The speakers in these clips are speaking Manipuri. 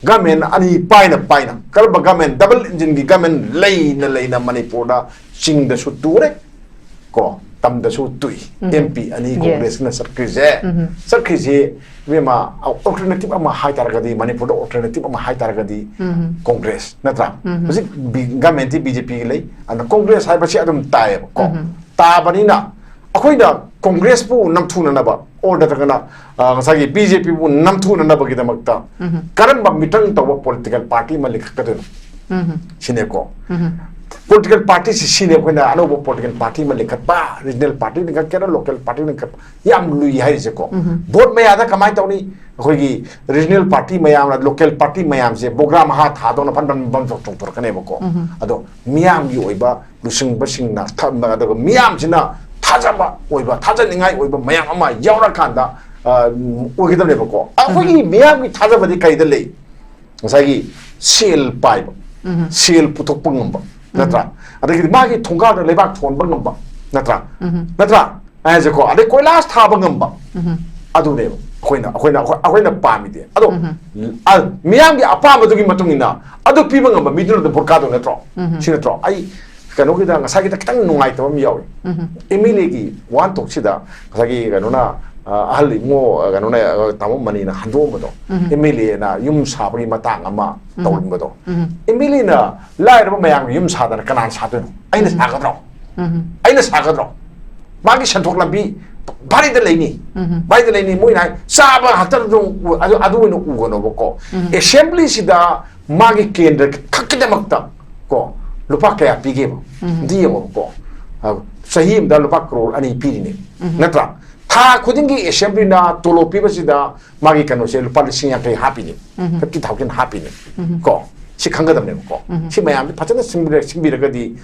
Gamen ani paina kalba gamen double engine gi gamen leina Manipur sing the su ture ko tam the su tui MP ani Congress na sarkije we ma alternative ama high targadi Manipur alternative ama high targadi Congress natra musik gamen ti BJP lei and Congress hai bachi adum tae ko ta banina akoida Congress pu namthuna na ba order takana sagi BJP pu namthuna na ba gi damakta karan ba mitang to political party ma likhakadun sineko political party sine ko na ano political party ma likhat ba regional party ni ka local party ni ka yam lui hai je ko vote me ada kamai tawni akoigi regional party mayam local party mayam je program ha tha do na phan bam jok tok tor kane ba ko ado miyam gi oiba lusing basing na tham ba ado miyam jina 타자바 오이바 타자닝아이 오이바 마양 아마 야오라칸다 오기더네버고 아거기 미양이 타자바디 가이들레 사기 실 파이버 실 부톡뻥넘바 나트라 아데기 마기 통가도 레박 톤뻥넘바 나트라 아제고 아데 코일라스 타뻥넘바 아두네요 아코이나 파미데 아도 미양이 아파마도기 마통이나 아도 피뻥넘바 미드로도 볼카도 나트로 시나트로 아이 kano kita ngasagi kita kitang nungai to miyaw emilegi wan tok sida ngasagi kano na ahli mo kano na tamo mani na hando mo do emili na yum sabagi matang ama tawin mo do emili na lai ro mayang yum sada na kanan sa do aina sagadro magi santok lambi bari de leini mo ina saba hatar do adu no ugono ko assembly sida magi kendra kakkidamakta ko lupa kaya pigi mo dia mo ko sahim da lupa crore ani piri ni natra tha khudingi assembly na tolo piba sida magi kano se lupa lising yang kai happy ni 50,000 happy ni ko si khangadam ne ko si mayam phachana singbira gadi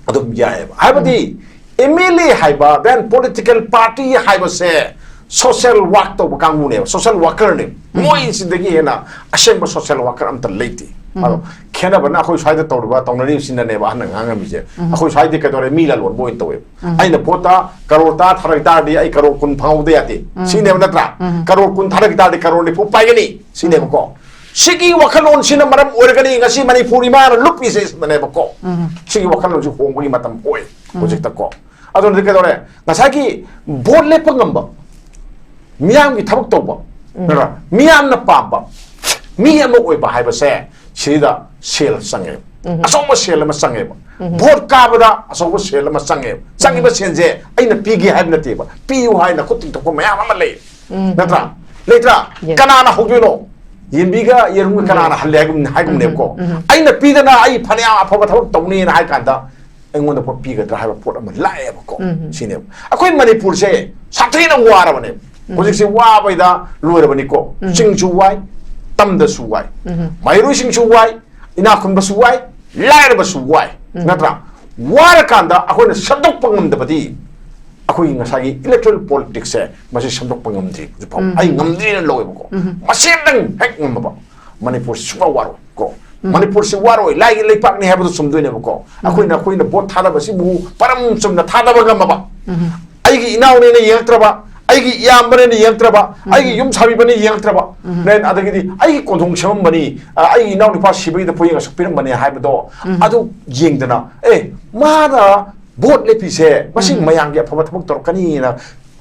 adum yae habadi emily haiba then political party haiba se social work to kangu ne social worker ne moi sindagi na asem social worker am ta leiti alo khena bana khoi saida tawba tawnari sinna ne ba hang ngami je khoi saida ka dore mila lon boin tawe aina pota karota tharagta di ai karo kun phaude ate sine natra karo kun tharagta di karo ni pu paigani sine ko sigi wakalon sina maram organi ngasi manipuri mar lupi se ne ba ko sigi wakalon ju hongoi matam oi project ko adon de ka dore ngasagi bot le pangamba miyam gi thabak tawba nara miyam na pamba miyam oi ba hai ba se sida sel sange asong sel ma sange vote ka bada asong sel ma sange ba senje aina pigi hai na te ba piu hai na kuting to ko maya ma le natra letra kanana hogino yimbiga yerum kanana hallegum haigum ne ko aina pidana ai phania aphaba thawak tawni na hai kanda engonda po piga dra hai pot am lae ba ko sine akoi manipur se sathina wara bane hojik se wa baida loira bani ko singchu wai tamda suwai mairu sing suwai ina khun ba suwai lair ba suwai natra war kanda akoina sadok pangam da badi akoi ngasagi electoral politics se masi sadok pangam di jupom ai ngamdi na loe ko masendang hek ngamba manipur suwa waro ko manipur se waro lai leipak ni habdu sumdoi ne ko akoina bot thada ba si bu param sumna thada ba ngamba ai gi inaw ne yangtraba 아이기 이암번에는 이양트라바 아이기 юм사비번에 이양트라바 네 아들기디 아이기 고동sem번이 아이기 나우니파 시비다 보이가 속비는번에 하이버도 아주 이행드나 에 마다 보트 레피세 마싱 마양게 파바 타복 돌까니나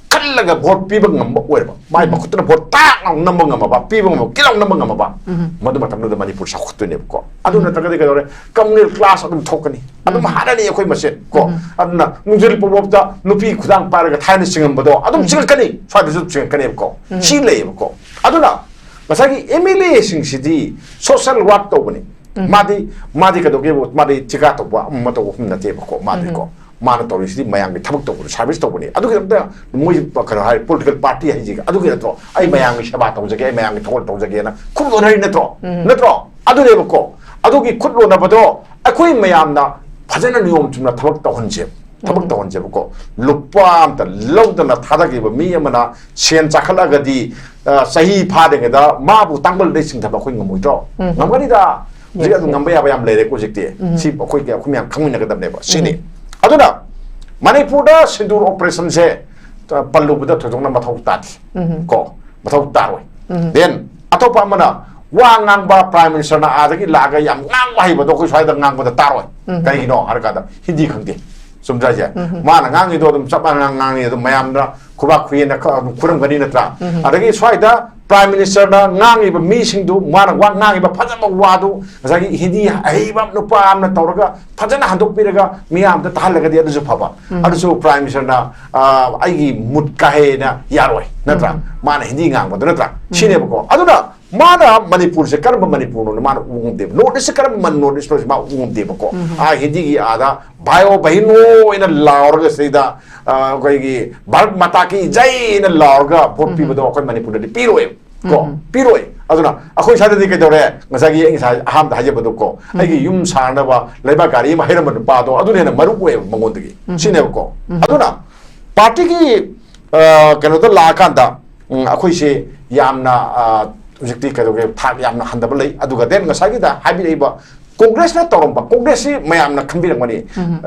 칼라가 보트 비번 넘버 오르바 마이 바쿠트나 보트 딱 넘버 넘바 비번 넘버 kilong 넘버 넘바 모두 마탐도 많이 불사 ხვ트네 거 아두나 타가디가 노래 커뮤니티 클래스 아두 토크니 아두 하나니 거의 마세 거 아두나 문제를 뽑았다 높이 구당 빠르가 타는 시간 보도 아두 지금까지 사드서 지금까지 거 실내 거 아두나 마사기 에밀리 싱시디 소셜 워크 또 보니 마디 가도게 마디 지가 또 봐. 뭐도 없나 돼 거 마디 거 mana tawri sidi mayang gi thabak tawri service tawni adu gi da moi pakara hai political party hai ji adu gi to ai mayang gi seba tawjage ai mayang gi thol tawjage na khum lo nari natro adu le ko adu gi khut lo na bado akoi mayam na phajana niyom chumna thabak tawhonje ko lupa am ta lawda na thadagi ba mi amana sen chakhala ga di sahi pha de da ma bu tangbal de sing thaba khoi ngamoi to ngamgani da ji adu ngamba ya ba yam le de ko jikte si khoi ga khumyang khangmin na ga dam ne ba sini aduna manipurda sindur operation se pallu buda thojongna mathau tat ko mathau taroi then atopa mana wa ngang ba prime minister na adagi laga yam ngang ba hiba do ko sai da ngang ba da taroi kai no har ka da hindi khangde sumja je ma na ngang do dum chap ngang ni do mayam da kuba khuye na khuram gani na tra adagi sai da prime minister da ngang ba mi sing du ma na wa ngang ba phajama wa du asagi hindi ai ba no pa am na tawraga phajana handok piraga mi am da tahal ga di adu phaba adu prime minister na ai gi mut ka he na yaroi na tra ma na hindi ngang ba do na tra shine ba ko aduna mana Manipur se karma Manipur no mana ungde notice karma man notice no ma ungde ko hindi gi ada bhayo bahino ina laur ga seida koi gi bharat mata ki jai ina laur ga pot pi bodo ko Manipur de piroi ko piroi aduna akhoi sa de ke dore ngasa gi eng sa aham da haje bodo ko ai gi yum sa na ba laiba gari ma hera ma pa do adune na maru ko mangon de gi sine ko aduna party gi kano da la kan da akhoi se yamna Ujikti kadoge thak yamna handaba lei aduga den ngasagi da habi leiba congress na toromba congress si mayamna khanbirang mani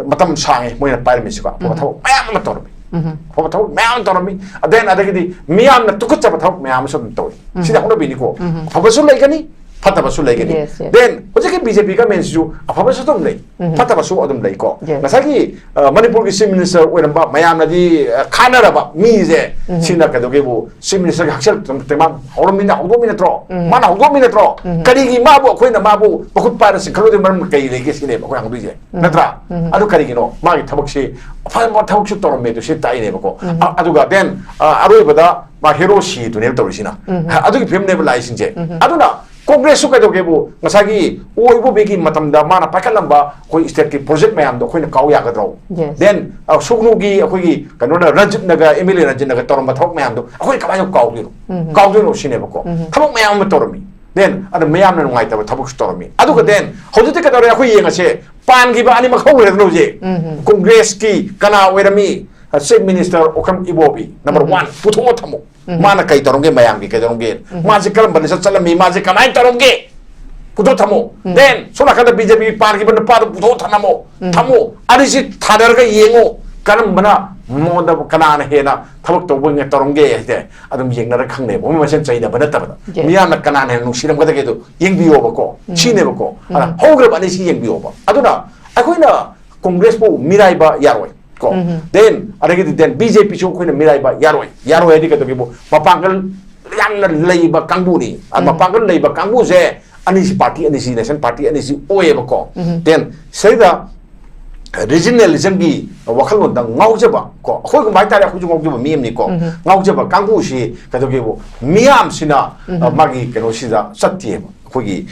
matam sange moina parmi sika photo mayam na tormi photo mayam tormi aden adagi miyam na tukut chaba thok mayam so toy sida hono bini ko phabasu leigani phatabasu leigani then ojike BJP ka mensu aphabasu tom lei phatabasu odum lei ko ngasagi manipur ki chief minister oiramba mayam na di khanaraba mi je sina kadoge bu chief minister ka haksel tema horomina hogomina tro mana hogomina tro karigi mabu akoina mabu bakut para se khalo de maram kai lege sine ba ko yang duje natra adu karigi no magi thabak se apha thabak su torom me to se tai ne ba ko aduga then aroi bada ma hero shi to ne to risina adugi film ne ba license je aduna Congress ka doge bu ngasagi oibo begi matamda mana pakalamba koi state ki project mayam do khoina kaw ya ga dro then sugnu gi akhoi gi kanona ranjit naga MLA ranjit naga torom thok mayam do akhoi ka ba kaw gi no shine ba ko thok mayam ma toromi then ada mayam na ngai ta ba thok toromi adu ka then hojite ka dore akhoi yenga se pan gi ba ani ma khaw re no je Congress ki kana werami chief minister okam ibobi number 1 putho thamo mana kai tarongge mayam gi kai tarongge maji kalam bani salami maji kamai tarongge putho thamo then sona kada BJP par gi ban pa putho thanamo thamo ari si thadar ga yengo kalam bana moda kana na hena thabak to bung tarongge hete adum yengna ra khangne bo ma sen chaida bana tabada miya na kana na nu siram kada ge do yengbiyo ba ko chine ba ko ala hogre bani si yengbiyo ba aduna akoina congress po mirai ba yaroi then adagi then BJP chu khoina mirai ba yaroi adi ka to gibo mapangal yamna leiba kangbu ni mapangal leiba kangbu je ani si party ani si nation party ani si oe ba ko then saida regionalism gi wakhal mon dang ngauja ba ko khoi ko mai ta khu ju ngauja ba miem ni ko ngauja ba kangbu si ka to gibo miam sina magi keno sida satye khoi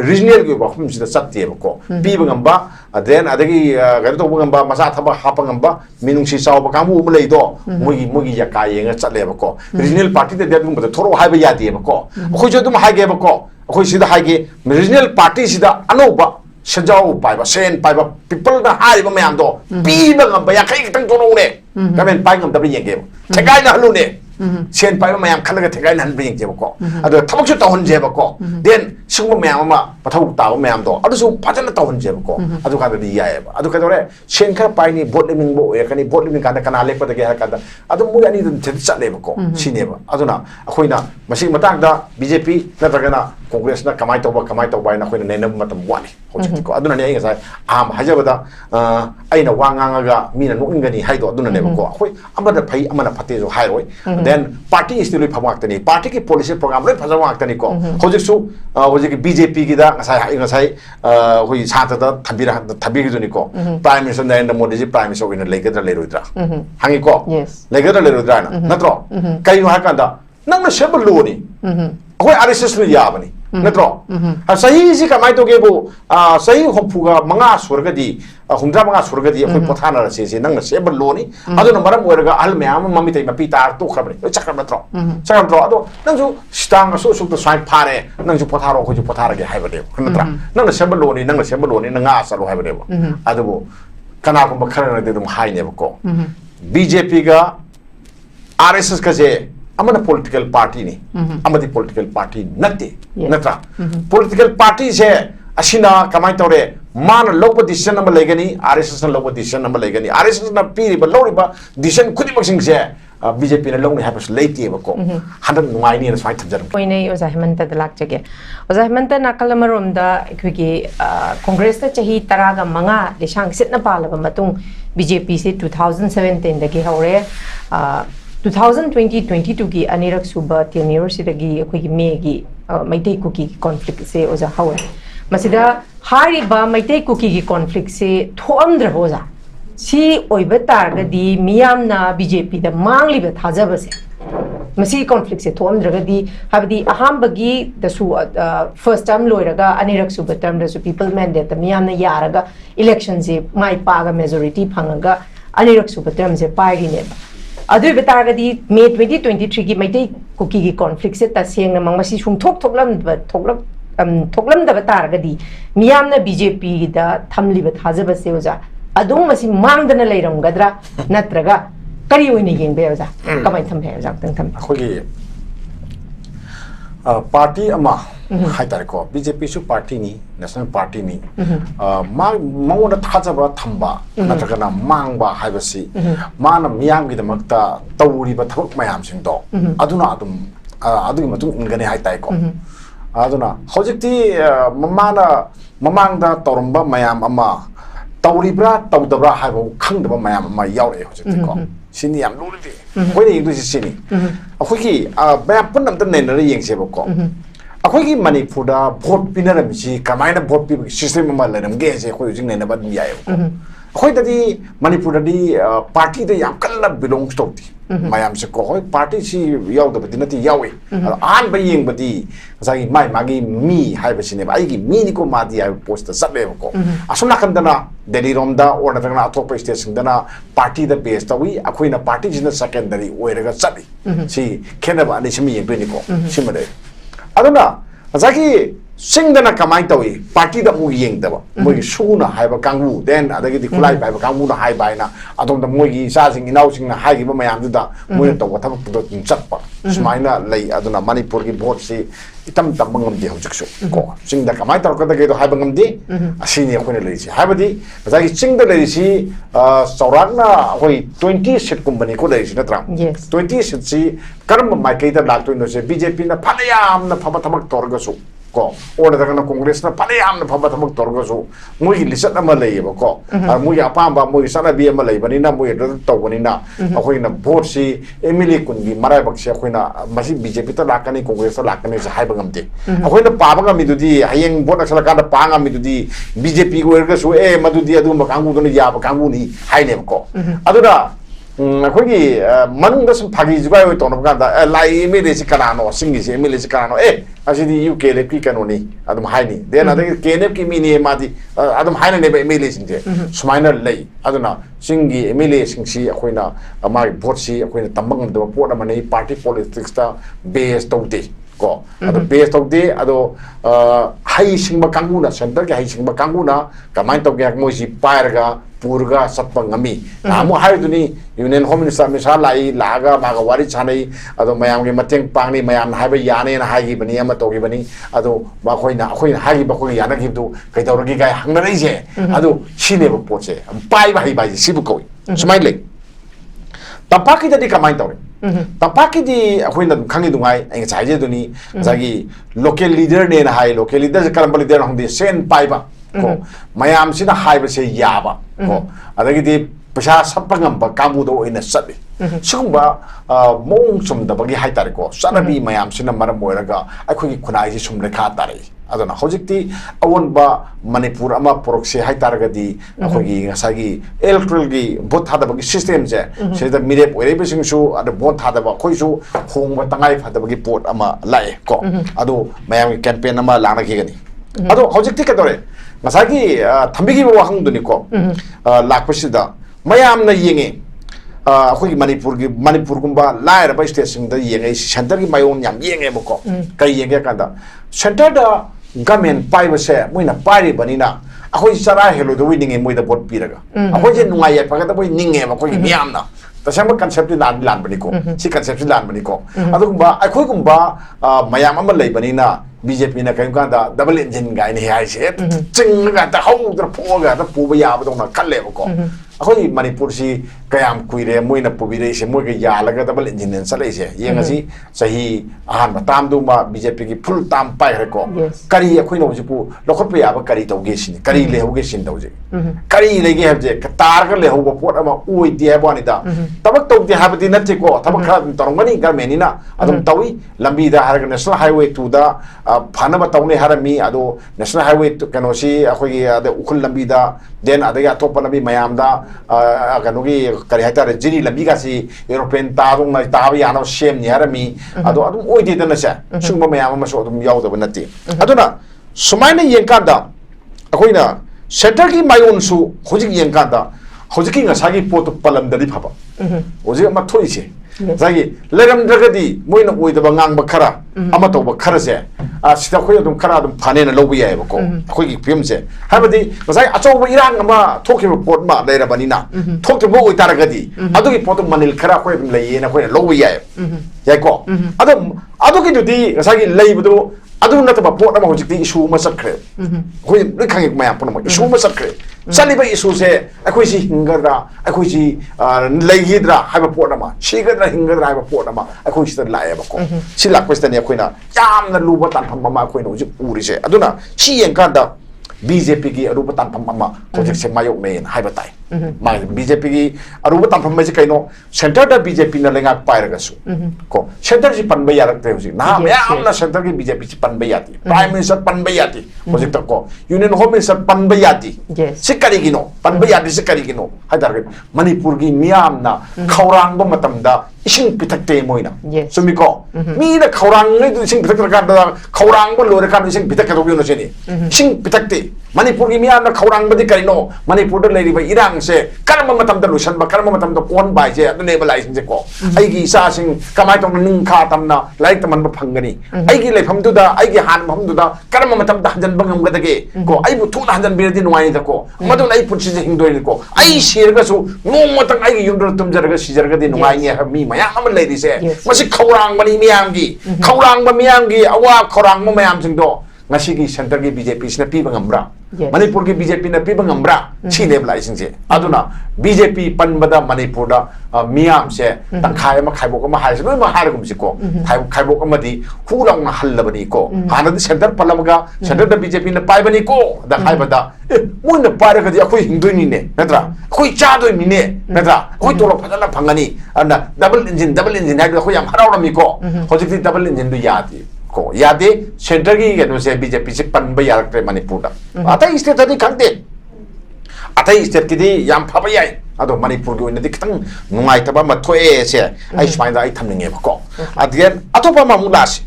regional gi ba khum sida satye ba ko bi ba ngamba then adagi gari to bangamba masa thaba hapangamba minung si saw bakamu umlei do mugi ya ka yenga chatle ba ko regional party de dum ba thoro haiba ya de ba ko khoi jo dum haige ba ko khoi sida haige regional party sida anoba sajau pai ba sen pai ba people na hai ba mayam do bi ba ngamba ya kai tang to no ne kamen pai ngam da bi yenge thegai na halu ne sen pai ba mayam khalaga thegai na han bi yenge ba ko ado thabak su tawon je ba ko then sungba mayam ma pathau ta ba mayam do adu su phajana tawon je ba ko adu ka di ya ba adu ka dore sen kha pai ni vote liming bo ya kani vote liming ka da kana lek pa da ge ha ka da adu mu ani dun chet chat le ba ko sine ba adu na akhoi na masi matang da BJP na ta na Congress na kamai to ba na khoi na ne matam wani hojik ko aduna ne ai sa am hajabada aina wanga ga mina no ingani haido aduna ne ba ko akhoi amada phai amana phate jo hairoi then party is still phamak tani party ki policy program le phajawak tani ko hojik su hojik BJP gi da ngasai hoi sa ta da thabi gi joni ko prime minister Narendra Modi ji prime minister win legadra leroidra hangi ko legadra leroidra na natro kai no hakanda nang na shebul lo ni akhoi RSS ni yabani natro sahi si kamai to ge bo sahi hopfuga manga surgadi humdra manga surgadi akhoi pothana ra se nang na sebal lo ni aduna maram oiraga al meam mami tai mapi tar to khabre chakram natro ado nang ju stang so to sai phare nang ju potharo ko ju pothara ge haibade natra nang na sebal lo ni nang asa lo haibade ado bo kana ko bakhara de dum hai ne ko BJP ga RSS ka je amana political party ni amadi political party nate natra political party se asina kamai tore man loba decision number legani RSS na loba decision number legani RSS na piri ba lori ba decision khudi maksing se BJP na long ni hapas late ba ko handak nuai ni na sai thamjaram poine oza hemanta da lakjage oza hemanta nakalamarom da ekhigi congress ta chahi taraga manga lishang sitna palaba matung BJP se 2017 da gi hore 2020-22 की अनिरक सुबह tenure सिदगी अखोगी मे की मैते कुकी conflict से ओजा हावे मसिदा हारिबा मैते कुकी की conflict से थोअमद्र होजा सी ओइबे तारगदी मियामना BJP दा मांगलिबे थाजबसे मसी conflict से थोअमद्रगदी हाबदी अहामबगी दसु first term लोइरगा अनिरक सुबह term दसु people mandate दा मियामना यारगा election से माइ पागा majority फंगगा अनिरक सुबह term से पाइरिने अदुई बतारगदी मे 2023 की मैते कुकी की कॉन्फ्लिक्ट से तसेंग मंगमसी सुम थोकलम बतारगदी मियामना BJP दा थमलिब थाजबसे ओजा अदुम मसी मांगदना लेरमगद्रा नत्रगा करी ओइने येंबे ओजा कमाय थमबे ओजा तंग थम अखोगी पार्टी अमा हाइतारे को BJP सु पार्टी नि नेशनल पार्टी नि मंगोना थाजबा थंबा नत्रगना मांगबा हाइबसी माना मियाम गी दमक्ता तौरिबा थबक मयाम सिंग दो अदुना अदुम अदुगी मतुंग इंगने हाइताय को अदुना हौजिक्ति ममांगदा तौरंबा मयाम अमा तौरिब्रा तौदब्रा हाइबो खंगदबा मयाम अमा यावरे हौजिक्ति को सिनी याम लुरदि कोइने इंग्लिश सिनी अखोगी मयाम पुनम त नेनर येंगसेबो को अखोगी मणिपुरदा भोट पिनरमसी कमायना भोट पि सिस्टम अमा लेरमगे जे अखोय जिंग नेनबा यायो अखोयददी मणिपुरददी पार्टी द याम कल्ला बिलोंग्स तोती मयाम से को होय पार्टी सी यावदबदी नति यावे आन बा येंगबदी जागी माइ मागी मी हाइबसिने आइगी मी निको मादी आइ पोस्ट सलेबो को असुना कंदना दिल्ली रोमदा और नतगना अथोप स्टेशन दना पार्टी द बेस तवी अखोयना पार्टी जिना सेकेंडरी ओइरगा चली सी खेनबा अनि सिमी येंगबनी को सिमदे अदुना जागी सिंगदना कमाई तवी पार्टी द मु येंगदबा मोगी सुना हाइबा कांगु देन अदगी दि खुलाई बाइबा कांगु ना हाइ बाइना अदोम द मोगी सासिंग इनाउसिंग ना हाइगिबा मयाम दुदा मोय तो वथब पुदो चप्पा सुमाइना लई अदुना मणिपुर की भोट से इतम तबंगम दि हौजकसु को सिंगदा कमाई तरकदा गेदो हाइबंगम दि असिनि अखोने लईसी हाइबदी जागी सिंगदा लईसी सौरागना होय 20 सीट कुंबनी को लईसी नत्रा 20 सीट सी करम माइकैदा लाक्तोइनो से BJP ना फनयाम ना फबा थबक तोरगसु को और कांग्रेस ना फनयाम ना फबा थबक तोरगसु मोगी लिसट अमा लईबो को मोगी अपाम मोगी सनाबी अमा लईबनिना मोगी तौबनिना अखोइना भोट सी एमएलए कुनगी मराइबक से अखोइना मसी BJP ता लाकनी कांग्रेस ता लाकनी से हाइबंगमते अखोइना पाबंगा मिदुदी हयेंग भोट अक्सलकांदा पांगा मिदुदी BJP को एरगसु ए मदुदी अदु मकांगुदुनी याब कांगुनी हाइनेबको अदुदा अखोगी मनंग सम फागी जुगाय होय तोनबगांदा लाई एमएलए से कनानो सिंगी से एमएलए से कनानो असिदी UK लेपी कनोनी अदम हाइनी देन अदगी केनेप की मिनी मादी अदम हाइना नेबे एमएलए सिंजे सुमाइना लई अदुना सिंगी एमएलए सिंसी अखोइना मागी भोट सी अखोइना तंबंगम दो पोट अमने पार्टी पॉलिटिक्स ता बेस तौते को अदो बेस तौते अदो हाई सिंगबा कांगुना सेंटर के हाई सिंगबा कांगुना कमाइन तौगे मोइसी पायरगा पूरगा सत्पंगमी आमु हाइदुनी यूनियन होम मिनिस्टर मिसा लाई लागा मागा वारी छानै अदो मयाम के मतेंग पांगनी मयाम हाइबा याने ना हाइगी बनी अमा तोगी बनी अदो बाखोइना अखोइना हाइगी बाखोइ याना गिबदु कैतौरगी गाय हंगनैजे अदो सिनेबो पोचे पाइबा हाइबा सिबु कोइ सुमाइ ले तपाकी ददी कमाइन तौरे तपाकी दी अखोइना खंगी दुंगाई एंग चाइजे दुनी जागी लोकल लीडर ने ना हाइ लोकल लीडर करम लीडर हंगदे सेन पाइबा को मयाम सिना हाइबा से याबा को अदगी पैसा सत्पंगम कांगुदो ओइना सबि सुगुंबा मोंग सुमदबगी हाइतारे को सनबी मयाम सिना मरम ओइरगा अखोगी खुनाई सुम लेखा तारे अदना हौजिक्ति अवनबा मणिपुर अमा प्रोक्से हाइतारगदी अखोगी ngसागी इलेक्ट्रल गी भोट थादबगी सिस्टम जे सेदा मिरेप ओइरेबसिंगसु अद भोट थादबा खोइसु होंगबा तंगाई फादबगी पोट अमा लाए को अदो मयाम कैंपेन अमा लानागिगनी अदो हौजिक्ति कदोरे ngसागी थंबिगी वाहंगदुनी को लाकपसिदा मयाम न येंगे अखोगी मणिपुर गुंबा लायरबा स्टेशन द येंगे सेंटर की मायोन याम येंगे बको कई येंगे कांदा सेंटर द गवर्नमेंट पाइबसे मोइना पारि बनिना अखोई सरा हेलो दो विनिंगे मोइदा भोट पिरगा अखोई जे नुंगाय याफागा द बोइ निंगे अखोगी मियामना तसेंबा concept लान बनिको सी concept लान बनिको अदुगुंबा अखोई गुंबा मयाम अमा लेबनिना BJP na kayo kanda double engine guy ni hay siya ching nga ta hong tra po ga ta po ba ya ba dong na kalle ko ꯑꯩꯈꯣꯏ ꯃꯅꯤꯄꯨꯔꯁꯤ ꯀꯌꯥꯝ ꯀꯨꯏꯔꯦ ꯃꯣꯏꯅ ꯄꯨꯕꯤꯔꯛꯏꯁꯦ ꯃꯣꯏꯒ ꯌꯥꯜꯂꯒ ꯗꯕꯜ ꯏꯟꯖꯤꯟꯅ ꯆꯠꯂꯛꯏꯁꯦ ꯌꯦꯡꯉꯁꯤ ꯆꯍꯤ ꯑꯍꯥꯟꯕ ꯇꯥꯝꯗꯨꯃ ꯕꯤꯖꯦꯄꯤꯒꯤ ꯐꯨꯜ ꯇꯥꯝ ꯄꯥꯏꯈ꯭ꯔꯦꯀꯣ ꯀꯔꯤ ꯑꯩꯈꯣꯏꯅ ꯍꯧꯖꯤꯛꯄꯨ ꯂꯧꯈꯠꯄ ꯌꯥꯕ ꯀꯔꯤ ꯇꯧꯒꯦ ꯁꯤꯅꯤ ꯀꯔꯤ ꯂꯩꯍꯧꯒꯦ ꯁꯤꯅꯤ ꯇꯧꯁꯦ ꯀꯔꯤ ꯂꯩꯒꯦ ꯍꯥꯏꯕꯁꯦ ꯇꯥꯔꯒ ꯂꯩꯍꯧꯕ ꯄꯣꯠ ꯑꯃ ꯑꯣꯏꯗꯦ ꯍꯥꯏꯕ ꯋꯥꯅꯤꯗ ꯊꯕꯛ ꯇꯧꯗꯦ ꯍꯥꯏꯕꯗꯤ ꯅꯠꯇꯦꯀꯣ ꯊꯕꯛ ꯈꯔ ꯑꯗꯨꯝ ꯇꯧꯔꯝꯒꯅꯤ ꯒꯔꯃꯦꯟꯅꯤꯅ ꯑꯗꯨꯝ ꯇꯧꯏ ꯂꯝꯕꯤꯗ ꯍꯥꯏꯔꯒ ꯅꯦꯁꯅꯦꯜ ꯍꯥꯏꯋꯦ 2ꯗ ꯐꯅꯕ ꯇꯧꯅꯤ ꯍꯥꯏꯔꯝꯃꯤ ꯑꯗꯣ ꯅꯦꯁꯅꯦꯜ ꯍꯥꯏꯋꯦ ꯀꯩꯅꯣꯁꯤ ꯑꯩꯈꯣꯏꯒꯤ ꯎꯈ꯭ꯔꯨꯜ ꯂꯝꯕꯤꯗ ꯗꯦꯟ ꯑꯗꯒꯤ ꯑꯇꯣꯞꯄ ꯂꯝꯕꯤ ꯃꯌꯥꯝꯗ ꯀꯩꯅꯣꯒꯤ ꯀꯔꯤ ꯍꯥꯏꯇꯥꯔꯦ ꯖꯤꯔꯤ ꯂꯝꯕꯤꯒꯁꯤ ꯑꯦꯔꯣꯄ꯭ꯂꯦꯟ ꯇꯥꯕ ꯌꯥꯅꯕ ꯁꯦꯝꯅꯤ ꯍꯥꯏꯔꯝꯃꯤ ꯑꯗꯣ ꯑꯗꯨꯝ ꯑꯣꯏꯗꯦꯗꯅꯁꯦ ꯁꯤꯒꯨꯝꯕ ꯃꯌꯥꯝ ꯑꯃꯁꯨ ꯑꯗꯨꯝ ꯌꯥꯎꯗꯕ ꯅꯠꯇꯦ ꯑꯗꯨꯅ ꯁꯨꯃꯥꯏꯅ ꯌꯦꯡꯀꯥꯟꯗ ꯑꯩꯈꯣꯏꯅ ꯁꯦꯟꯇꯔꯒꯤ ꯃꯥꯏꯌꯣꯟꯁꯨ ꯍꯧꯖꯤꯛ ꯌꯦꯡꯀꯥꯟꯗ ꯍꯧꯖꯤꯛꯀꯤ ꯉꯁꯥꯏꯒꯤ ꯄꯣꯠꯇꯨ ꯄꯜꯂꯝꯗꯗꯤ ꯐꯕ ꯍꯧꯖꯤꯛ ꯑꯃ ꯊꯣꯛꯏꯁꯦ ꯉꯁꯥꯏꯒꯤ ꯂꯩꯔꯝꯗ꯭ꯔꯒꯗꯤ ꯃꯣꯏꯅ ꯑꯣꯏꯗꯕ ꯉꯥꯡꯕ ꯈꯔ ꯑꯃ ꯇꯧꯕ kharaje sida khoi adum khara adum phane na lobu yai ba ko khoi gi film se habadi ngasai achau irang ama thoki report ma leira bani na thoki bo oi taragadi adu gi photo manil khara khoi adum lei na khoi lobu yai yai ko adu gi dudi ngasai gi lei budu adu na ta ba pot ama hojik ti issue ma sakre khoi loi khang ek ma pon ma issue ma sakre chali ba issue se akhoi si hingadra akhoi si lei hidra haiba pot ama shigadra hingadra haiba pot ama akhoi si la ya ba ko si la question ne akhoi na yamna luba tan pham ma akhoi no hojik uri se aduna si yen kanda BJP ki aruba tan pham ma project se mayok ne haiba tai ma BJP ki aruba tan pham ma se kaino center da BJP na lenga pair ga su ko center ji pan ba yarak te hojik na ya amna center ki BJP ji pan ba yati prime minister pan ba yati hojik ta ko union home minister pan ba yati se kari gi no pan ba yati se kari gi no haidar ge manipur gi miyam na khaurang ba matam da ising pitak te moina sumi ko mi na khaurang ngai du ising pitak ka da khaurang ba lore ka ising pitak ka do no se ni ising pitak te manipur gi miyam na khaurang ba di kari no manipur da lei ba irang se karma matam da lusan ba karma matam da kon bai je adu ne ba lai sing je ko ai gi sa sing kamai tong ning kha tam na lai tam ba phangani ai gi lai pham du da ai gi han pham du da karma matam da hanjan ba ngam ga da ge ko ai bu thu na hanjan bi di nuai da ko madu ai put si hing doi ko ai shir ga su ngom matang ai gi yum do tum jar ga si jar ga di nuai ni ha mi mayam am lai di se masi khaurang ba ni miyam gi khaurang ba miyam gi awa khaurang ma mayam sing do ngasi gi center gi BJP sina pi ba ngambra Manipur ki BJP na pi ba ngambra chi ne bla sing se aduna BJP pan bada Manipur da miyam se tangkhai ma khaibok ma hai se ma har gum si ko khaibok ma di hulang na hal la bani ko hana di center palam ga center da BJP na pai bani ko da khai bada mun na pare ga di akhoi hingdoi ni ne natra akhoi cha doi ni ne natra akhoi tolo phajana phangani ana double engine ha ga akhoi yam harau mi ko hojik di double engine du yadi ko yade center gi ga no se BJP se pan ba yarak tre Manipur da atai state adi khangte atai state ki di yam phaba yai ado Manipur gi oinadi khitang nungai taba ma thoe se ai smain da ai thamninge ba ko adian atopa ma mulas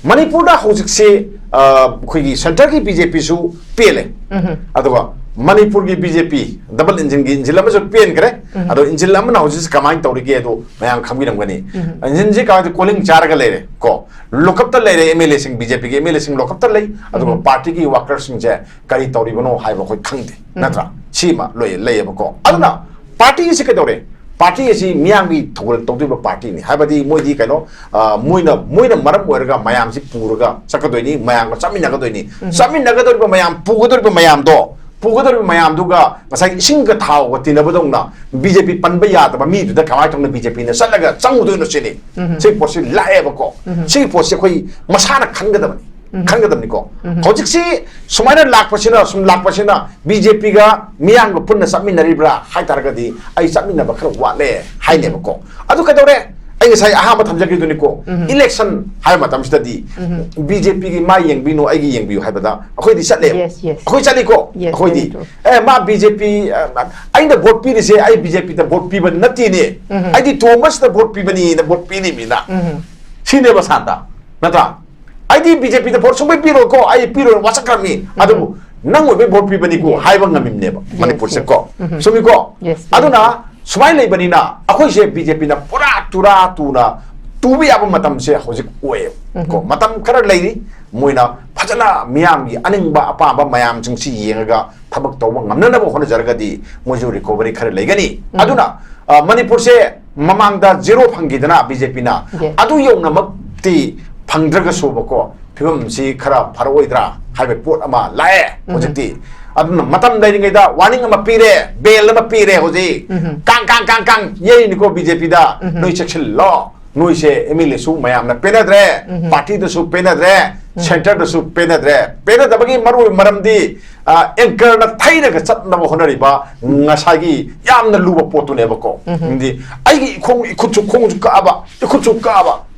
Manipur da hojik se khoi gi center gi BJP su pele ado Manipur ki BJP double engine gi engine lama so pen kare ado engine lama na hojis kamai tori ge do mayam khamgi nam gani engine ji ka calling char ga lere ko lokap ta lere MLA sing BJP ge MLA sing lokap ta lei ado party ki workers sing je kari tori bono hai ba khoi khangde natra chima loi lei ba ko aduna party si ke dore party si miyang gi thogol togdi ba party ni habadi moi di kaino moina maram oirga mayam si puruga sakadoi ni mayam ga chamin na ga doi ni chamin na ga doi ba mayam pu ga doi ba mayam do पुगदर मयाम दुगा ngасai ising ga thau ga tinabadong na BJP panba ya ta mi du da kamai tong na BJP na salaga changu no sini sei posi lae ba ko sei posi khoi masana khanga da ni ko hojik si sumaina lak pasina sum lak pasina BJP ga miyang ga punna saminari bra hai tar ga di ai samina ba khara wa le hai ne ba ko adu ka dore ai ngasai aha ma thamjagi du ni ko election hai ma tam study BJP gi ma yeng bi no ai gi yeng bi hai ba da akhoi di sat le akhoi chali ko akhoi di ma BJP ai na vote pi ni se ai BJP da vote pi ba nati ni ai di Thomas da vote pi ba ni na vote pi ni mi na sine ba santa nata ai di BJP da vote sumbai pi ro ko ai pi ro wasak kam ni adu nang oi vote pi ba ni ko hai ba ngam ne ba Manipur se ko sumi ko aduna sumai lei bani na akhoi se BJP na pura tura tuna tubi aba matam se hojik oe ko matam khara leiri moina phajana miyam gi aning ba apa ba mayam chung si yenga thabak tawba ngamna na ba hona jargadi moju recovery khara leigani aduna Manipur se mamang da zero phangi dana BJP na adu yong na makti phangdraga so ba ko phibam si khara pharoidra haibe pot ama lae hojikti aduna matam dai da warning ama pire bel ama pire hoji kang ye ni ko BJP da noi section law noi se emile su mayam na penadre party da su penadre center da su penadre penada bagi maru maram di anchor na thaina ga chat na honari ba ngasagi yam na luba potu ne ba ko ndi ai gi khong ikhuchu ka aba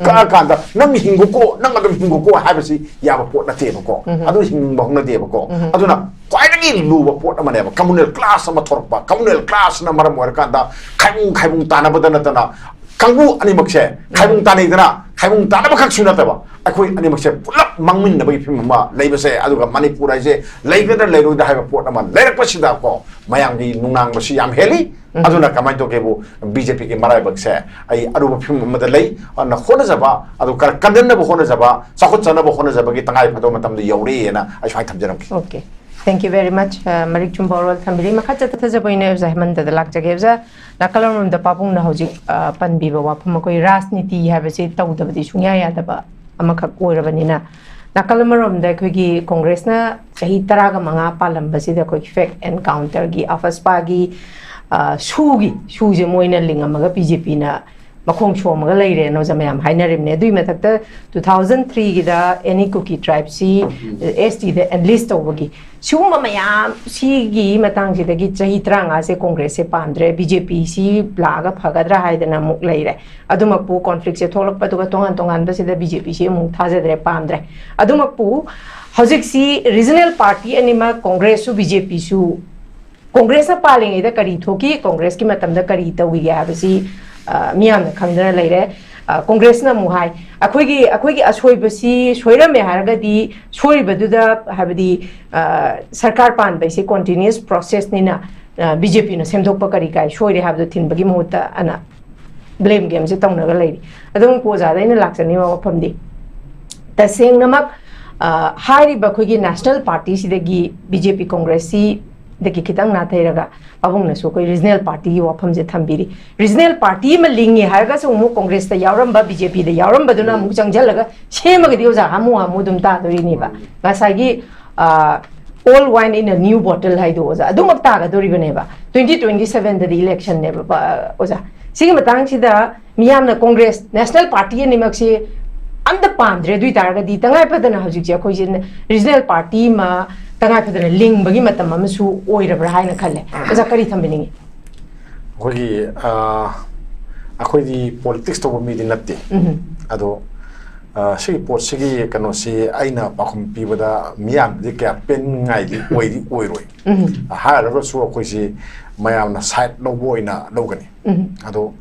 ka kanda nang hingu ko nang adum hingu ko habasi ya ba pot na te ba ko adu hing ba hong na de ba ko aduna kwai luba pot ma ne ba communal class ma thorpa communal class na maram war kanda khaibung tana badana tana 강부 아니먹세 칼붕 따내더나 칼붕 따나박학 수나다봐 아코이 아니먹세 불락 망민 나버기 피면마 레이버세 아두가 마니푸라 이제 레이거들 레로이다 하이버 포트만 레럭버시다고 마양기 농낭버시 얌 헬리 아두나 가만히 게부 BJP게 말아버세 아이 아두가 피면마다 레이 나 호나자바 아두 간든나버 호나자바 사고짜나버 호나자바기 땅아이 파도 마탐도 여우리에나 아주 하이 탐자람기 오케이 Thank you very much. Marik Chumborwal Thambiri Makhacha Tathaja Boine Zahman the Lakjagevza Nakalam the Papung Nahoji Panbiba Wapumako Rasniti have a seat out of the Shunya Yadaba Amakak Uravanina. Nakalamarum the Quigi Congressna Sahitaraga Manga Palam Basida Quick Effect Encounter Gi Afaspagi Shuji Moina Lingamaga PGP na Makong Shomaga later no Zamayam Hainerim Nedu Metakta 2003 Gida any cookie tribe C ST the enlist overgi. Shuma Mayam Sigi Matang the Gitcha Hitranga se Congress Pandre BJP C Blaga Pagadra Haidana Muk later. Adumapu conflicts a tolok patugatongan tongan the BJP C Mutazadre Pandre. Adumapu Hosik C regional party anima Congress BJP Su Congress a paling either Karitoki, Congress Kimatam the Karita we have a see. Miam Kandana later, Congress na Muhai. Akwigi Asway Basi, Swera Meharagadi, Sway Baduda have the Sarkar Pan basic continuous process Nina BJP no Semdok Pakarika, Shoy they have the Tin Bagimota and blame games a tongue lady. I don't pose other in a Laxanima from the saying Namak Hari Bakwigi National Party, the BJP Congress. The Kikitang Nateraga, Pabung Nasuko, regional party, Wapam Zethambiri. Regional party, Malingi, Hargas, Umu Congress, the Yaramba BJP, the Yaramba Mujang Jalaga, Shemagdioza, Hamu, Mudum Tadoriniba. Masagi, all wine in a new bottle, Haidoza. Dumataga, Doribaneva. 2027, the election never was a Sigamatangida, Miana Congress, National Party, and Nimaxi. And the Pandre, Duitaraga, the Tangapadana Hajija, regional party, ma. Tangapadana Ling Bagimata Mamasu, Oira Brahina Kale, Zakari Tambini. We Akodi politics to me in Nati. Ado Sigi Port Sigi Kanosi, Aina Pakum Pivada, Miam, the Pen Ngai, Wadi Oiroi. A higher Rosu Kosi, Mayam, side no boyna, Logani. Ado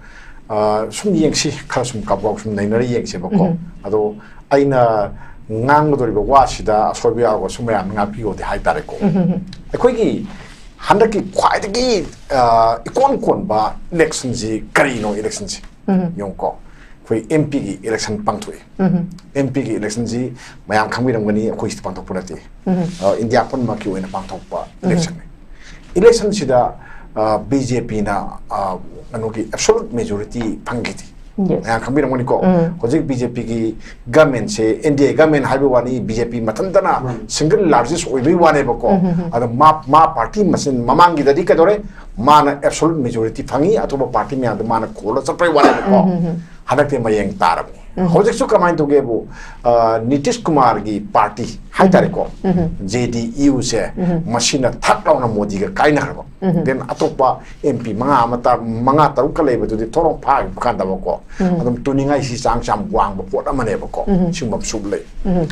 some Yanksi, Kasum Kabok from Nari Yanksi Boko. Ado Aina. Ngang do riba washida Sorbia was sumaya ngapi the high tareko. A quickie Handaki quite a gate icon ba elections carino elections yonko. Quay MP election punctue. MP elections Mayam Kamini quiz pantopulati. India pon maku in a pantopa election. Election sida BJP na absolute majority pangiti. Yes. Kami ramai ko, hojik BJP ki government se India government hai wani BJP matandana single largest oibi wani bako. Ada ma party masin mamangi dari kadore mana absolute majority fangi atau party me ada mana kola sampai wani bako. Hadak te mayeng tarap. Hojik su kamai tu gebu Nitish Kumar ki party hai tariko JDU se machine thak launa Modi ka kai na harbo. Then atopa MP manga taruk kalai betu di torong pag bukan dah bako. Adum tuningai si sang buang bapot amane bako. Simbab suble.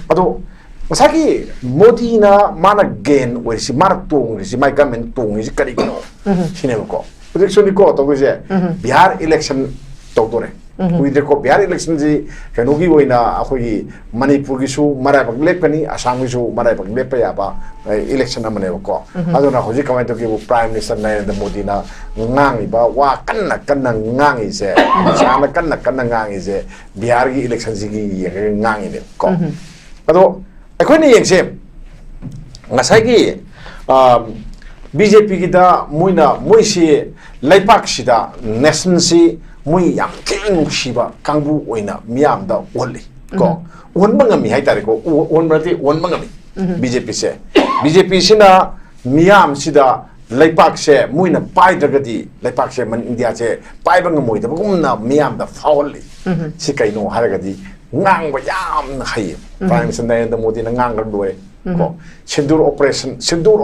Ado masaki Modi na mana gain wari si mana tung si mai government tung si kari kino sini bako. Election ni ko to kuse Bihar election tore. We the Bihar election ji kanugi woina akoi Manipur gisu marai bag lepani Assam gisu marai bag lepaya ba election amane bako. Aduna hoji kamai to ki Prime Minister Narendra Modi na ngangi ba wa kanna ngangi se sana kanna ngangi se Bihar gi election ji ngangi ne ko. Ado akoi ni yengse ngasai gi BJP kita muisi laipak sida nation si mui yang keng shiba kangbu oina miam da woli ko won bangami hai tare ko won berarti won bangami BJP se sina 미암 시다 레박세 무이나 빠이드가디 레박세 만 인디아세 빠이방가 모이다 보금나 미암다 파올리 시카이노 하라가디 ngang và yam hay prime minister Narendra Modi na ngang gần đuôi ko sindur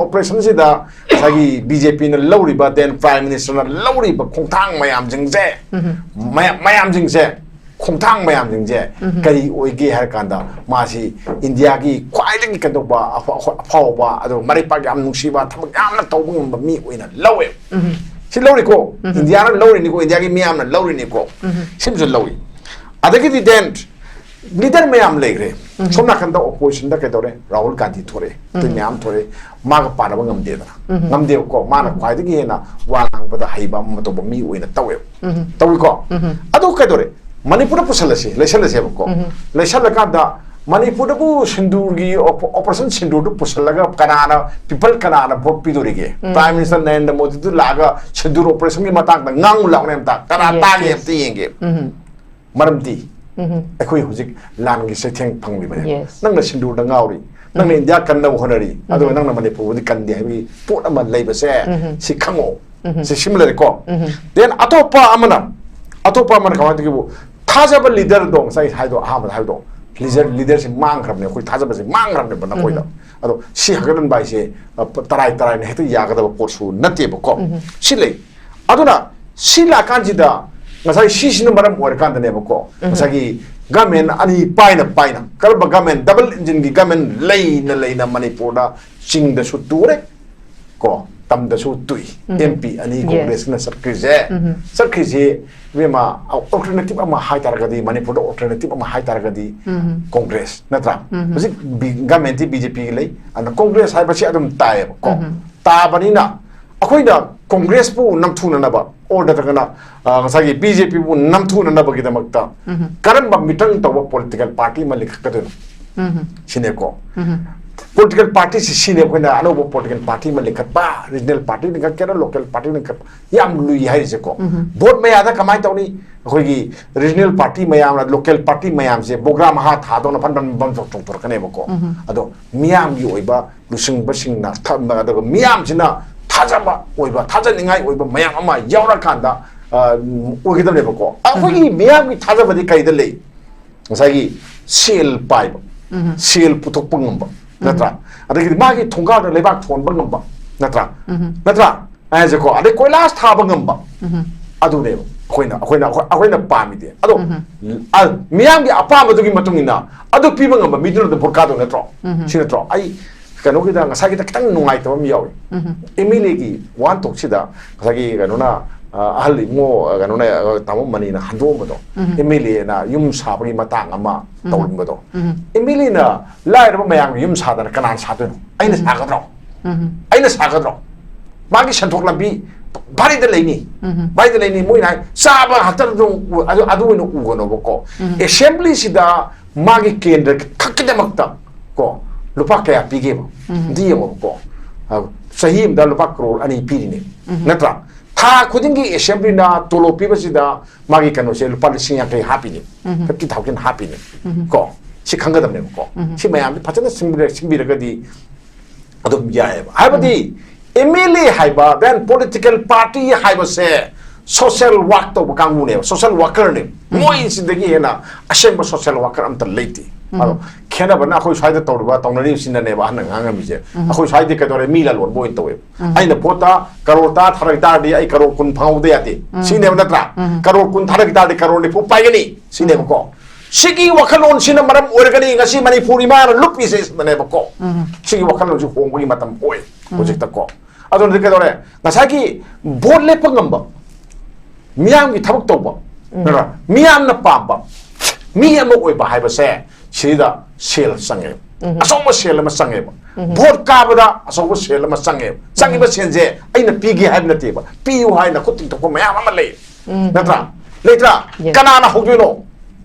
operation si da sagi BJP na lâu ba then prime minister na lâu ba khong thang mayam jing je mayam jing je khong thang mayam jing je kari oige har kanda ma si India ki kwai ding kan do ba phao ba ado mari pa yam nung si ba thabak yam na taw bung ba mi oina lâu si lâu ko India na lâu ni ko India ki miyam na lâu ni ko sim je lâu adagi di then leader mayam legre somna kanda opposition da kedore Rahul Gandhi thore to mayam thore ma pa da ngam de da ngam de ko ma na khwai de na wang ba da haiba ma to mi oina tawe tawi ko adu kedore Manipur pusalase lesalase ko lesal ka da Manipur bu sindur gi operation sindur du pusalaga kanana people kanana vote pidorige prime minister Narendra Modi du laga sindur operation gi matang da ngang law nem ta kana ta ge ti yenge maramti ꯑꯩꯈꯣꯏ ꯍꯧꯖꯤꯛ ꯂꯥꯟꯒꯤ ꯆꯩꯊꯦꯡ ꯐꯪꯂꯤꯕꯅꯦ ꯅꯪꯅ ꯁꯤꯟꯗꯨꯔꯗ ꯉꯥꯎꯔꯤ ꯅꯪꯅ ꯏꯟꯗꯤꯌꯥ ꯀꯟꯅꯕ ꯍꯣꯠꯅꯔꯤ ꯑꯗꯨꯒ ꯅꯪꯅ ꯃꯅꯤꯄꯨꯔꯕꯨꯗꯤ ꯀꯟꯗꯦ ꯍꯥꯏꯕꯒꯤ ꯄꯣꯠ ꯑꯃ ꯂꯩꯕꯁꯦ ꯁꯤ ꯈꯪꯉꯣ ꯁꯤ ꯁꯤꯃ ꯂꯩꯔꯦꯀꯣ ꯗꯦꯟ ꯑꯇꯣꯞꯄ ꯑꯃꯅ ꯀꯃꯥꯏꯅ ꯇꯧꯒꯦꯕꯨ ꯊꯥꯖꯕ ꯂꯤꯗꯔꯗꯣ ꯉꯁꯥꯏ ꯍꯥꯏꯗꯣ ꯑꯍꯥꯟꯕꯗ ꯍꯥꯏꯕꯗꯣ ꯂꯤꯗꯔꯁꯤ ꯃꯥꯡꯈ꯭ꯔꯕꯅꯦ ꯑꯩꯈꯣꯏ ꯊꯥꯖꯕꯁꯦ ꯃꯥꯡꯈ꯭ꯔꯕꯅꯦꯕ ꯅꯈꯣꯏꯗ ꯑꯗꯣ ꯁꯤ ꯍꯥꯏꯒꯠꯍꯟꯕ ꯍꯥꯏꯁꯦ ꯇꯔꯥꯏꯅ ꯍꯦꯛꯇ ꯌꯥꯒꯗꯕ ꯄꯣꯠꯁꯨ ꯅꯠꯇꯦꯕꯀꯣ ꯁꯤ ꯂꯩ ꯑꯗꯨꯅ ꯁꯤ ꯂꯥꯛꯀꯥꯟꯁꯤꯗ ngasai sisi maram orkan da nebo ko ngasagi gamen ani paina kalba gamen double engine gi gamen leina Manipur da ching da su ture ko tam da su tui MP ani congress na sarkije wema alternative ama hai taragadi Manipur da alternative ama hai taragadi congress natra musik gamen ti BJP lei and congress hai bachi adum tae ko ta bani na akhoi da congress pu namthuna na ba order takana ngasagi BJP bu namthuna na ba gi damakta karan ba mitang taw political party malik kadun sine ko political party sine ko na ano political party malik ba regional party ni ka local party ni ka yam lui hai je ko vote me ada kamai tawni akhoi gi regional party mayam local party mayam je program ha tha do na phan bam jok tok tor kane ba ko ado miyam gi oiba lusing basing na tham ba da miyam jina 타자바 오이바 타자닝아이 오이바 마양 아마 야오라칸다 오기더네버고 아거기 미양이 타자바디 가이들레 사기 실 파이버 실 부톡뻥넘바 나트라 아데기 마기 통가도 레박 톤뻥넘바 나트라 아제고 아데 코일라스 타뻥넘바 아두네요 아코이나 파미데 아도 미양이 아파마도기 마통이나 아도 피뻥넘바 미드로도 볼카도 나트로 시나트로 아이 kano kita ngasagi kita nungai to mi yawi emile gi wan tok sida ngasagi kano na ahli mo kano na tamo mani na hando mo do emile na yum sa bagi matang ama tawin mo do emile na lai ro mayang yum sa da kanan sa do aina sa gadro magi santhok lambi bari da leini moi na sa ba hatar do adu no u gono ko assembly sida magi kendra khakkidamakta ko lupa kaya pigi mo dia mo ko sahim da lupa crore ani piri ni natra tha khudingi assembly na tolo piba sida magi kano se lupa lising yang kai happy ni 50,000 happy ni ko si khanga dam ne ko si mayam phachana simbira ga di adum yae haibadi MLA haiba then political party haiba se social work to kangu ne social worker ne moi sindagi hena asem social worker am ta leiti ado khena bana khoi saida tawba tawnari sinna ne ba hana nganga mi je khoi saida ka dore mila lon boin tawe aina pota karota tharai ta di ai karor kun phau de ati sine na tra karor kun tharai ta di karor ni pu pai gani sine ko sigi wakalon sina maram organi ngasi Manipuri ma lupi se ne ba ko sigi wakalon ju hongwi matam oi project ta ko ado ne ka dore ngasagi board le pangamba miyam gi thabak tawba nara miyam na pamba miyam oi ba hai ba se sida sel sange asong sel ma sange vote ka bada asong sel ma sange ba senje aina pigi hai na te ba piu hai na kuting to ko miyam ma le natra letra kanana hogino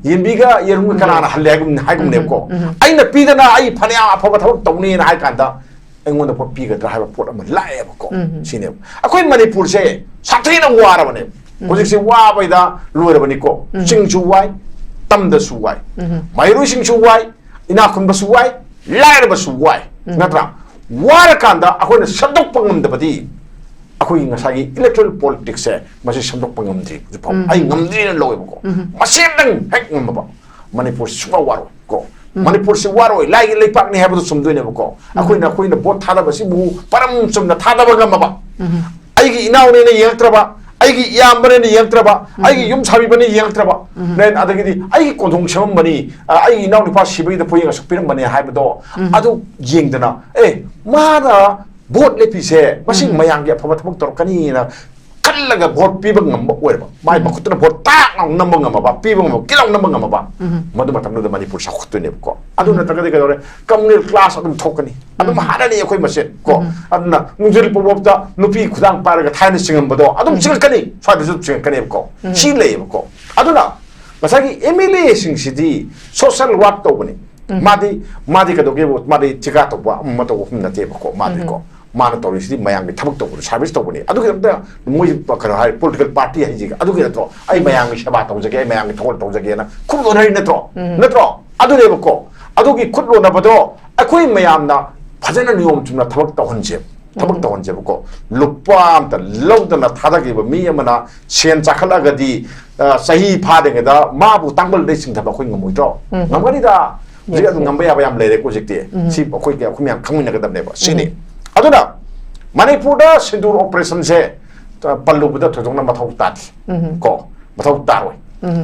yimbiga yerum kanana hallegum haigum ne ko aina pidana ai phania aphaba thawak tawni na hai kanda engona po piga dra hai ba pot ama lae ba ko sine akoi Manipur se sathina wara bane hojik se wa bai da loira bani ko singchu wai tamda su wai mairu singchu wai ina khun ba su wai laira ba su wai natra 와라칸다 아코이나 선독방음다바디 아코이 나사기 일렉트럴 폴리틱스에 마치 선독방음지 주포 아이 넘지는 로에보고 마시랑 핵 넘어봐 마니푸르 수가 와로 고 마니푸르 시 와로 라이 레이팍니 해버도 숨도네보고 아코이나 보 타다바시 무 빠람 좀나 타다바가 마봐 아이기 이나오네네 예약들어봐 아이기 이암번에는 예약들어봐 아이기 юм사비번에 예약들어봐 nên 아들기디 아이기 고동체험번이 아이기 이나오니 파 시비다 보이가 속비는번에 하이버도 아주 예행드나 에 마다 보트 레피세 마싱 마양게 파바 타복 도록가니나 칼라가 보트 비방 넘버 오에바 마이 바쿠트나 보트 딱 넘버 넘어봐 비방 넘버 kilong 넘버 넘어봐 모두 마탐도 많이 불사 쿠트네고 아두나 타가데 가도래 커뮤니티 클래스 아두 토크니 아두 하나니 거의 마신 고 아두나 문제를 뽑았다 누피 구당 빠르가 타는 시간 보도 아두 지금까지 사드서 지금까지 고 실레 고 아두나 마사기 에밀레이싱 시디 소셜 워크 도보니 마디 가도게 마디 지가 도봐 뭐도 없는데 고 마디 고 माना तौरीसी मयांगी थबक तौबुर सर्विस तौबुनी अदुगिदमदा मोइ कनो हाय पॉलिटिकल पार्टी हाइजिगा अदुगिदतो आई मयांगी सेवा तौजगे आई मयांगी थोल तौजगेना खुदलोनरि नत्रो अदुनेबको अदुगी खुदलोनबदो अखोइ मयामना फजना नियम चुमना थबक तौहनजेबको लुपा अमता लौदना थादागिबा मी अमना सेन चाखलागदी सही फादेगदा माबु तांगल देसिंग थबा खोइ ngमोइत्रो ngमगनिदा जिगा ngamba याबा याम लेरे कोजिक्ते सी अखोइ के अखुम्याम खंगमिनगदबनेबा सिनी अदुना मणिपुर सिंदूर ऑपरेशन से पल्लुबद थोजोंना मथौ ताथि को मथौ तारोय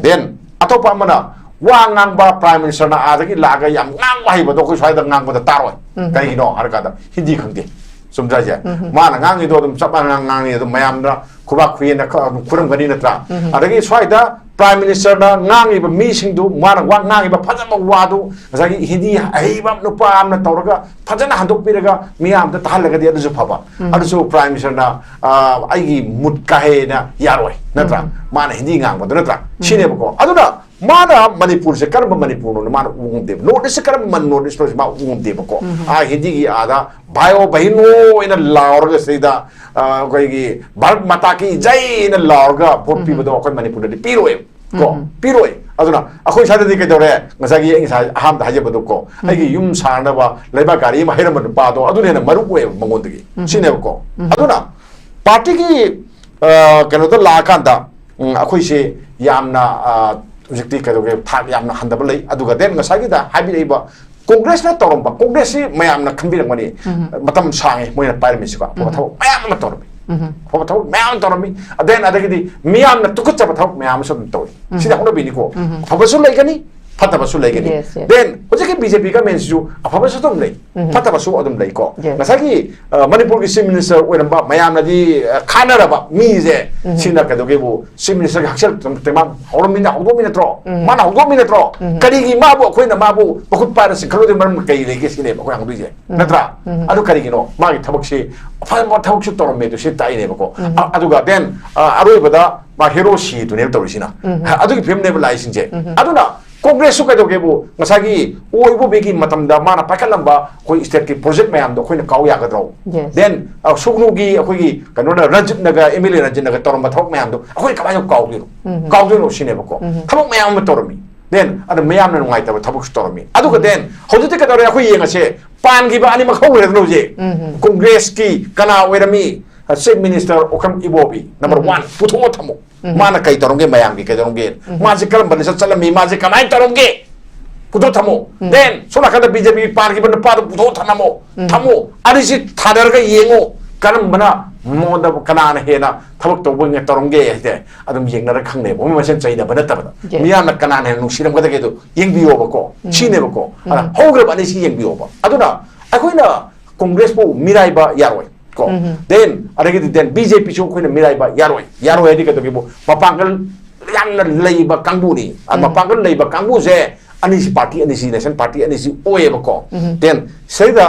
देन अतोपा मना वा ngang प्राइम मिनिस्टर ना आदगी लागा याम ngang हाइबदो कोइ स्वाइदा ngang बद तारोय कहिनो हरकादा हिंदी खंगदे सुमजाजे माना ngang इदो दम चपा ngang इदो मयामना खुबा खुयेना खुरम गनि नत्रा अदगी स्वाइदा प्राइम मिनिस्टर ना ngang इबा मीसिंदु माना वा ngang इबा फजमा वादु जागी हिंदी हाइबा नुपा आमना तौरगा फजना हंदोक पिरगा मियाम द ताहलगदि अदुसु फबा अदुसु प्राइम मिनिस्टर ना आइगी मुद काहेना यारोय नत्रा माना हिंदी ngang बद नत्रा सिनेबको अदुना माना मणिपुर से करब मणिपुर नो माना उंगदेब नॉर्थ ईस्ट करब मन नॉर्थ ईस्ट मा उंगदेबको आ हिंदी की आदा भायो बहिनो इन लावरगा सेदा कोइगी भारत माता की जय इन लावरगा भोट पिबदो अखोइ मणिपुर दि पिरोय को पिरोय अदुना अखोइ सादि केदोरे ngसागी engसा हाम हाजेबदो को आइगी युम सानबा लेबा गारी मा हेरम पादो अदुनेना मरुवे मंगोंदगी सिनेबको अदुना पार्टी की कनोदा लाकांदा अखोइ से यामना उजिक्ति कदोगे थाक यामना हंदब लई अदुगा देन ngसागीदा हाबिरेबा कांग्रेस ना तोरमबा कांग्रेस से मयामना खंबिरमनी मतम सांगे मोयना पारमिसिको पथौ मयामना तोरमि पथौ मयाम तोरमि देन अदगिदी मियामना तुकुचब थौ मयाम सम तोय सिदा होनो बिनिको फबसु लैगनी फतबसु लैगनी देन होजके बीजेपी का मेन्सजु अफबसु तम लै फतबसु अदम लैको ngसागी मणिपुर की चीफ मिनिस्टर ओरमबा मयामनादी खानरबा मीजे सिना कदोगेबु चीफ मिनिस्टर की हक्सल तमा हौरमिना हौदोमिनत्रो माना हौदोमिनत्रो करिगी माबु अखोइना माबु बखुत पारसि खलोदे मरम कई लेगे सिने बखो हांगदुजे नत्रा अदु करिगिनो मागी थबकसि अफबा थबकसु तोरमे तो सि ताइनेबको अदुगा देन अरोइबदा मा हिरोशी तुने तोरिसिना अदुगी फेमनेबल लाइसिंजे अदुना कांग्रेस कदोगेबु ngसागी ओइबो बेगी मतमदा माना पाकलंबा कोई स्टेट की प्रोजेक्ट मयाम दो खोइना काउ यागद्रो देन सुगनुगी अखोगी कनोना रंजित नगा एमएलए रंजित नगा तोरम थोक मयाम दो अखोइ कबायो काउगिरो सिनेबको थबक मयाम तोरमी देन अद मयाम न नुगाइतबा थबक तोरमी अदुगा देन होजते कदोरे अखोइ येंगसे पानगिबा अनि मखौ रेदनोजे कांग्रेस की कना ओइरमी चीफ मिनिस्टर ओकम इबोबी नंबर 1 पुथो थमो माना कई तरोंगे मयांगी कई तरोंगे माजे करम बने चलमी माजे कनाई तरोंगे पुथो थमो देन सोना कदा बीजेपी पार्टी बन पाद पुथो थनमो थमो अरिसि थादरगा येंगो करम बना मोदा कनान हेना थबक तोबंगे तरोंगे हेते अदम येंगनर खंगने बो मसेन चाहिदा बन तबदा मियाना कनान हे नुसिरम गदगे दो येंगबियोबको सिनेबको अला होग्रब अनिसि येंगबियोबा अदुना अखोइना कांग्रेस पो मिराइबा यारोय देन अदगी देन बीजेपी चो खोइना मिराइबा यारोय हदि कदोगेबो मपांगल यामना लैबा कांगबुनी मपांगल लैबा कांगबुजे अनिसि पार्टी अनिसि नेशन पार्टी अनिसि ओएबको देन सैदा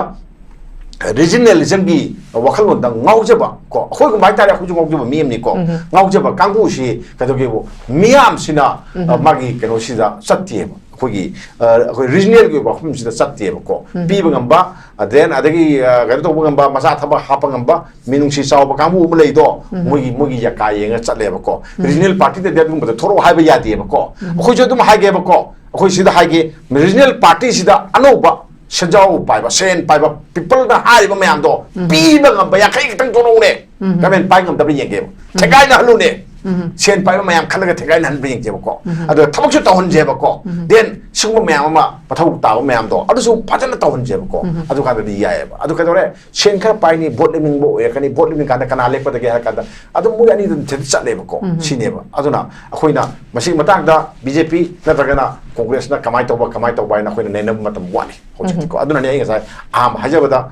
रीजनलिज्म की वखललोन दा ngawjaba ko khoi ko mai tare khu ngawjaba miem ni ko ngawjaba kangbu si kadogebo miam sina magi keno sida satye khoi regional ki wakhum sida satye ko pibangamba then adagi gari to bangamba masa thaba hapangamba minungsi sawba kangbu umlei do mogi ya ka yenga chatleba ko regional party de dum ba thoro haiba yadi ba ko khoi jo dum haige ba ko khoi sida haige regional party sida anoba Sejauh paiba, sen paiba, people na hai ba mayam do, pi ba ngam ba ya kai kitang tulong ne. Gamen pai ngam da bring game. Tegai na halu ne. Sen paiba mayam khalaga tegai na han bring je ba ko. Ado thabak su tawon je ba ko. Then sungba mayam ma pathau taw mayam do. Ado su phajana tawon je ba ko. Ado ka di ya ba. Ado ka dore sen kha pai ni vote liming bo ya kani vote liming ka da kana lek pa da ge ha ka da. Ado mu ani dun chet chat le ba ko. Sine ba. Ado na akhoi na masing matang da BJP na ta na Congress na kamai tawba na khoi na nenam matam wani. Ko aduna ne ai ngai am hajabada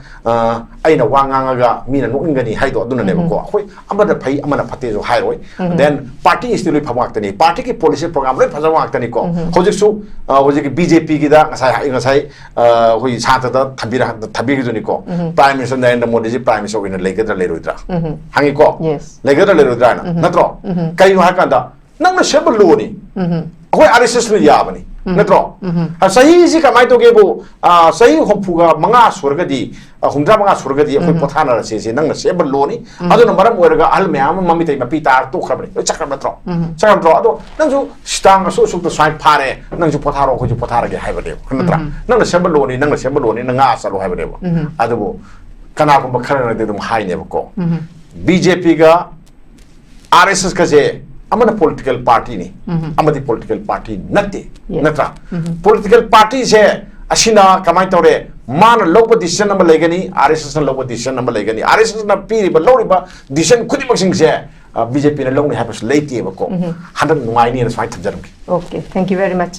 aina wanganga mina nungani haido aduna ne ko khoi amada phai amana phate jo hairoi then party is still phamak tani party ki policy program loi phajawak tani ko hojik su hojik BJP ki da ngasai hoi sata da thabiri joni ko prime minister Narendra Modi ji prime minister win legadra leroidra hangi ko legadra leroidra na natro kai no hakanda nangna sebal lo ni khoi RSS ni yabani natro sahi si kamai to gebo sahi hopfuga manga surgadi humdra manga surgadi khoi pothana ra se nangna sebal lo ni aduna maram oiraga al myam mami tai mapi tar to khabri chakra natro ado nangju stang so to swai phare nangju potharo khoi pothara ge haibade natra nangna sebal lo ni nanga asalo haibade adu kana ko bakhara de dum hai ne ko BJP ga RSS ka je amana political party ni amadi political party natte natra political party se asina kamai tore man loba decision number legani RSS na loba decision number legani RSS na piri ba lori ba decision khudi baksing se BJP na longni happens late ba ko 100 ngai ni na swai thajaram okay thank you very much